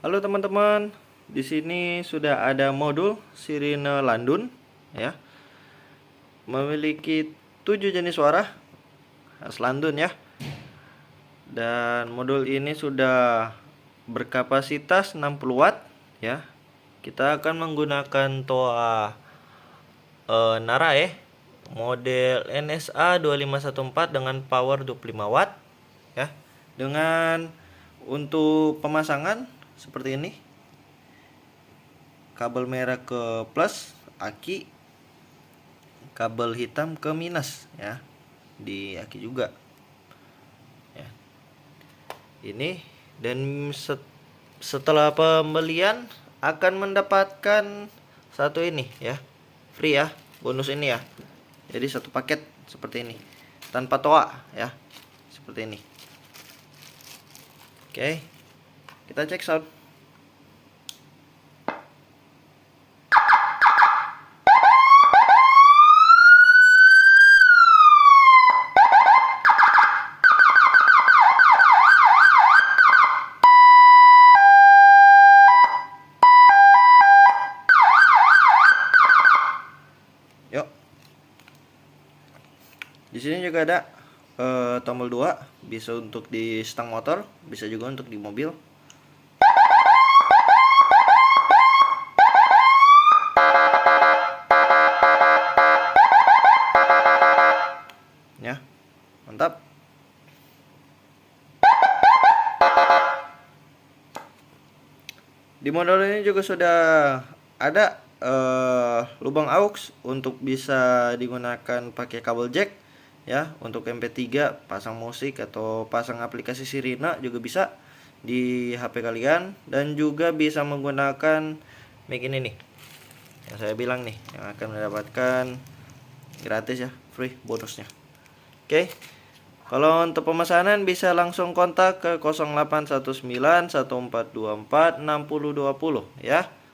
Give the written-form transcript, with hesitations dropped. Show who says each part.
Speaker 1: Halo teman-teman, di sini sudah ada modul sirine Landun ya. Memiliki 7 jenis suara khas Landun ya. Dan modul ini sudah berkapasitas 60 watt ya. Kita akan menggunakan toa Narae model NSA 2514 dengan power 25 watt ya. Dengan untuk pemasangan seperti ini, kabel merah ke plus aki, kabel hitam ke minus ya, di aki juga ya. Ini dan setelah pembelian akan mendapatkan satu ini ya, free ya, bonus ini ya. Jadi satu paket seperti ini tanpa toa ya, seperti ini. Oke, kita cek sound. Yuk. Di sini juga ada tombol 2, bisa untuk di stang motor, bisa juga untuk di mobil. Ya, mantap. Di model ini juga sudah ada lubang aux untuk bisa digunakan pakai kabel jack ya, untuk MP3, pasang musik atau pasang aplikasi Sirina juga bisa di HP kalian, dan juga bisa menggunakan mic ini nih yang saya bilang nih, yang akan mendapatkan gratis ya, free bonusnya. Oke. Kalau untuk pemesanan bisa langsung kontak ke 0819 1424 6020 ya.